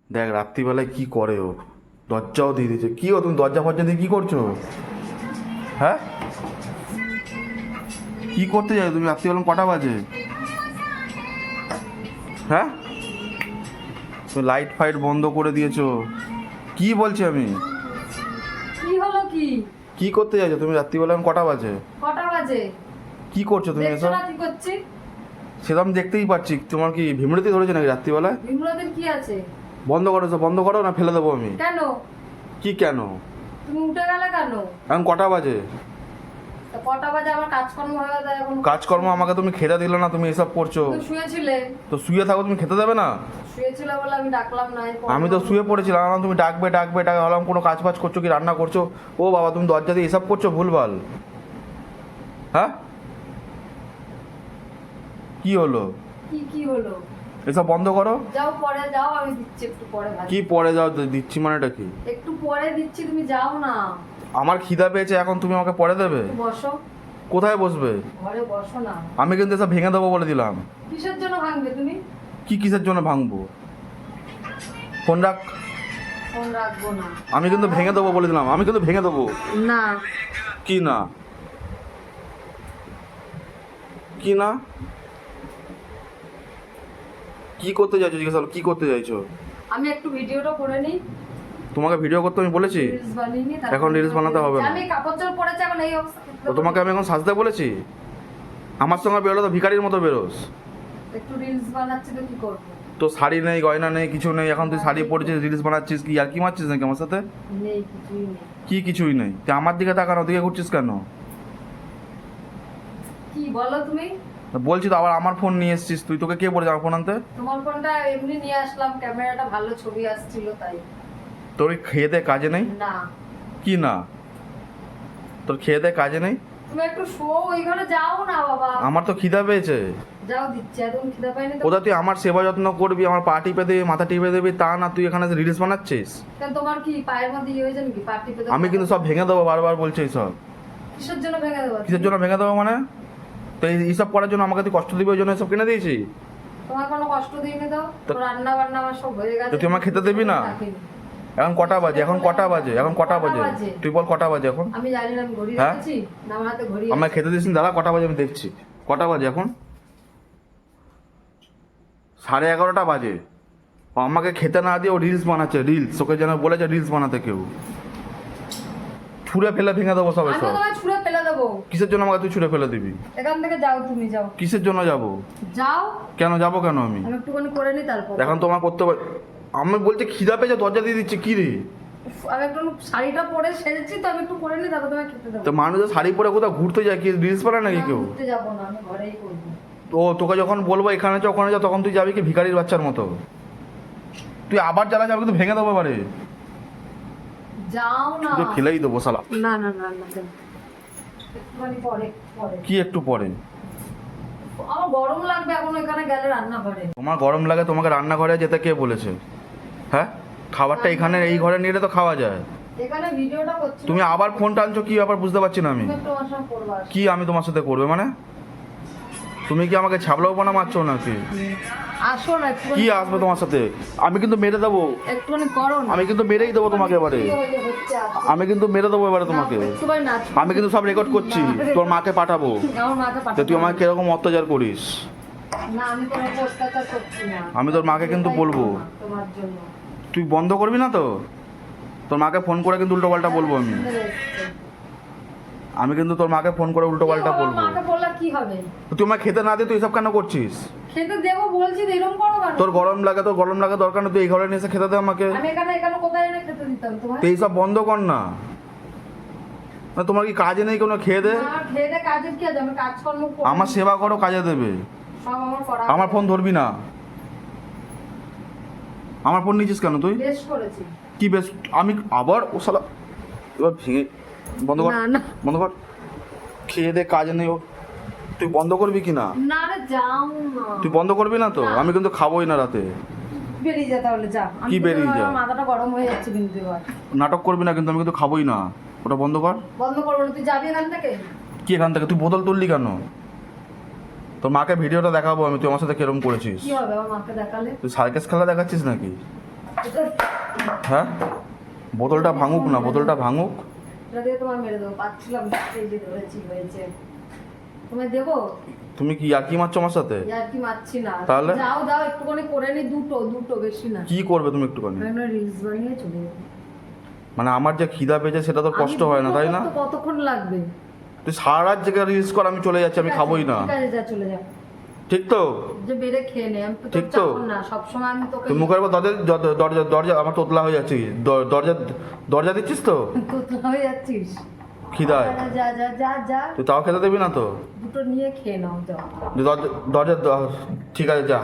দেখ রাত্রিবেলায় কি করে ও, দরজাও দিয়ে দিয়েছে। কি ও তুমি দরজা ফরজা দিয়ে কি করছো? হ্যাঁ, কি করতে যাও তুমি রাত্রিবেলা? কটা বাজে? হ্যাঁ, তুমি লাইট ফাইট বন্ধ করে দিয়েছো। কি বলছি আমি? কি হলো? কি কি করতে যাচ্ছো তুমি রাত্রিবেলা? কটা বাজে? কটা বাজে? কি করছো তুমি দেখছো এসব? না কি করছি? সেটা আমি দেখতেই পাচ্ছি। তোমার কি ভিমড়িতে ধরেছে নাকি রাত্রিবেলায়? বিমলাদের কি আছে? বন্ধ করো তো, বন্ধ করো না ফেলে দেবো আমি। কেন? কি কেন? তুমি উঠে গেলে কেন? এখন কটা বাজে? তা কটা বাজে? আমার কাজকর্ম হয়ে যায় এখন। কাজকর্ম আমাকে তুমি খেতে দিলে না, তুমি এসব করছো। তুমি শুয়েছিলে? তো শুয়ে থাকো, তুমি খেতে দেবে না? শুয়েছিলে বলে আমি ডাকলাম না। আমি তো শুয়ে পড়েছিলাম, আমার তুমি ডাকবে ডাকবে ডাকবে, ভাবলাম কোনো কাজ বাজ করছো কি, রান্না করছো। ও বাবা, তুমি দরজা দিয়ে এসব করছো ভুলভাল। হ্যাঁ, কি হলো? কি হলো? এসব বন্ধ করো। যাও পরে যাও, আমি দিচ্ছি একটু পরে ভাত। কি পরে যাও দিচ্ছি মানেটা কি? একটু পরে দিচ্ছি, তুমি যাও না। আমার খিদা পেয়েছে, এখন তুমি আমাকে পরে দেবে? একটু বসো। কোথায় বসবে? ঘরে বসো না। আমি কিন্তু এসব ভেঙে দেবো বলে দিলাম। কিসের জন্য ভাঙবে তুমি? কি কিসের জন্য ভাঙবো? ফোন রাখ। ফোন রাখবো না। আমি কিন্তু ভেঙে দেবো বলে দিলাম, আমি কিন্তু ভেঙে দেবো। না। কি না? কি না? কি করতে চাইছো জিজ্ঞাসা করো, কি করতে চাইছো? আমি একটু ভিডিওটা করে নিই। তোমাকে ভিডিও করতে আমি বলেছি? রিলস বানিয়ে নিই, তারপর এখন রিলস বানাতে হবে না। আমি কাপড় চোপড় পরেছি এখন এই অবস্থা। তো তোমাকে আমি এখন সাজতে বলেছি? আমার সঙ্গে বেরোলে তো ভিখারির মতো বেরোস। একটু রিলস বানাচ্ছি তো কি করবো? তো শাড়ি নেই, গয়না নেই, কিছু নেই, এখন তুই শাড়ি পরেছিস, রিলস বানাচ্ছিস, কি আর কি মারছিস নাকি আমার সাথে? নেই, কিছুই নেই। কি কিছুই নেই? তুই আমার দিকে তাকানো, দিকে ঘুরছিস কেন? কি বলো তুমি? বলছি তো, আবার আমার ফোন নিয়ে এসছিস তুই। তোকে কে বলেছে আমার ফোন আনতে? তোমার ফোনটা এমনি নিয়ে আসলাম, ক্যামেরাটা ভালো ছবি আসছিল তাই। তোর খেয়ে দে কাজে নেই? না। কি না? তোর খেয়ে দে কাজে নেই? তুমি একটু শো, ওই ঘরে যাও না বাবা। আমার তো খিদা পেয়েছে। যাও, দিচ্ছি। এখন খিদা পাইনি তো? কোথা তুই আমার সেবা যত্ন করবি, আমার পা টিপে দেবি, মাথা টিপে দেবি, তা না তুই এখানে রিলস বানাচ্ছিস। কেন, তোমার কি পায়ের মধ্যে ইয়ে হয়েছে নাকি? পাটি পেতে? আমি কিন্তু সব ভেঙে দেবো, বারবার বলছি সব। কিসের জন্য ভেঙে দেবো? কিসের জন্য ভেঙে দেবো মানে? তো এইসব করার জন্য আমাকে তুই কষ্ট দিবি, ওই জন্য এসব কিনে দিয়েছি? তোমার কোনো কষ্ট দিইনি তো? তো- রান্না বান্না আমার সব হয়ে গেছে। তো তুই আমাকে খেতে দিবি না? রাখিনি। এখন কটা বাজে? এখন কটা বাজে? এখন কটা বাজে? তুই বল কটা বাজে এখন? আমি জানি না, আমি ঘড়ি হ্যাঁ? রেখেছি না, আমার হাতে ঘড়ি আমাকে আছে। খেতে দিস দাদা, কটা বাজে আমি দেখছি। কটা বাজে এখন? 11:30 বাজে। ও আমাকে খেতে না দিয়ে ও রিলস বানাচ্ছে, রিলস। ওকে যেন বলেছে রিলস বানাতে কেউ। ছুঁড়ে ফেলে ভেঙে দেবো সবাই আমি সব। তোমায় ছুঁড়ে ফেলে দেবো। কিসের জন্য আমাকে তুই ছুঁড়ে ফেলে দিবি? এখান থেকে যাও, তুমি যাও। কিসের জন্য যাবো? যাও। কেন যাবো কেন আমি? আমি একটুখানি করে নিই তারপর। এখন তোমার করতে আমি বলছি খিদা পেয়েছে, দরজা দিয়ে দিচ্ছে কি রে? আমি একটু শাড়িটা পরে সেজেছি তো, আমি একটু করে নিই তারপর তোমায় খেতে দেবো। তো মানুষের শাড়ি পরে কোথাও ঘুরতে যায়, কি রিলস বানায় নাকি না, কেউ? ঘুরতে যাবো না, আমি ঘরেই করবো। তো তোকে যখন বলবো এখানে যা ওখানে যা, তখন তুই যাবি কি ভিখারির বাচ্চার মতো? তুই আবার জ্বালা যাবে কিন্তু ভেঙে দেবো এবারে। যাও না। তুই ফেলেই দেবো শালা। না না না না, যাও। একটুখানি পরে পরে। কি একটু পরে? আমার গরম লাগবে এখন ওইখানে গেলে রান্নাঘরে। তোমার গরম লাগে, তোমাকে রান্নাঘরে যেতে কে বলেছে? হ্যাঁ, খাবারটা এখানে এই ঘরে নিয়ে এলে তো খাওয়া যায়। এখানে ভিডিওটা করছি। তুমি আবার ফোন টানছো কি ব্যাপার বুঝতে পারছি না আমি। তুমি একটু আমার সঙ্গে করবা। কি আমি তোমার সাথে করবে মানে? তুমি কি আমাকে ছাবলাও বানা মারছো নাকি? আসো না একটু। কি আসবে তোমার সাথে? আমি কিন্তু মেরে দেবো। একটুখানি করো না। আমি কিন্তু মেরেই দেবো তোমাকে এবারে। হচ্ছে আসো। আমি কিন্তু মেরে দেবো এবারে তোমাকে। না, একটুখানি নাচ। আমি কিন্তু সব রেকর্ড করছি, তোর মাকে পাঠাবো। আমার মাকে তো পাঠাতে তুই আমাকে কিরকম অত্যাচার করিস। না, আমি তোমাকে অত্যাচার করছি না। আমি তোর মাকে কিন্তু বলবো। তোমার জন্য। তুই বন্ধ করবি না তো? তোর মাকে ফোন করে কিন্তু উল্টো পাল্টা বলবো আমি। আমি কিন্তু তোর মাকে ফোন করে উল্টো পাল্টা বলবো। মাকে বললে কি হবে? তুই আমাকে খেতে না দিয়ে তুই এসব কেন করছিস? খেতে দেবো বলছি তো, এরকম করো কেন? তোর গরম লাগে দরকার নেই, তুই এই ঘরে নিয়ে এসে খেতে দে আমাকে। আমি এখানে কোথায় এনে খেতে দিতাম তোমায়? তুই এইসব বন্ধ কর না। না, তোমার কি কাজে নেই কোনো? খেয়ে দে। না, খেয়ে দে, কাজের কি আছে? আমি কাজকর্ম করি। আমার সেবা করো, কাজে দেবে। সব আমার করা। আমার ফোন ধরবি না। আমার ফোন নিয়েছিস কেন তুই? বেশ করেছি। কি বেশ? আমি আবার ও শালা এবার ভেঙে বন্ধ কর। না না বন্ধ কর। খেয়ে দে, কাজে নেই ও। তুই বন্ধ করবি কি না? না রে, যাও না। তুই বন্ধ করবি না তো? না। আমি কিন্তু খাবোই না রাতে। বেরিয়ে যা তাহলে, যা। আমি কি কিন্তু বেরিয়ে যা? আমার মাথাটা গরম হয়ে যাচ্ছে কিন্তু এবার। নাটক করবি না কিন্তু, আমি কিন্তু খাবোই না। ওটা বন্ধ কর। বন্ধ করবো না, তুই যাবি এখান থেকে। কি এখান থেকে? তুই বোতল তুললি কেন? তোর মাকে ভিডিওটা দেখাবো আমি, তুই আমার সাথে কিরম করেছিস। কি হবে আমার মাকে দেখালে? তুই সার্কাস খেলা দেখাচ্ছিস নাকি? হ্যাঁ বোতলটা ভাঙুক না, বোতলটা ভাঙুক। এটা দিয়ে তোমার মেরে দেবো, পাচ্ছিলাম না, এই যে ধরেছি হয়েছে। তোমায় দেবো? তুমি কি আর কি মারছো আমার সাথে? আর কি মারছি না। তাহলে? যাও দাও একটুখানি করে নি, দুটো বেশি না। কি করবে তুমি একটুখানি? আমি রিলস বানিয়ে চলে যাবো। মানে আমার যে খিদা পেয়েছে সেটা তো কষ্ট হয় না, তাই না? তো কতক্ষণ লাগবে? তুই সারা রাত জেগে রিলস কর, আমি চলে যাচ্ছি, আমি খাবোই না। ঠিক আছে, যা চলে যা। ঠিক তো? যে বেড়ে খেয়ে নে, আমি তো ঠিক তোর তো? চাকর না, সবসময় আমি তোকে তুই মুখের উপর দরজা দরজা আমার তোতলা হয়ে যাচ্ছে। দরজা দরজা দিচ্ছিস তো তোতলা হয়ে যাচ্ছিস। খিদায়? যা যা যা যা, তুই তাও খেতে দেবি না তো? দুটো নিয়ে খেয়ে নাও, যাও। দরজা ঠিক আছে যা।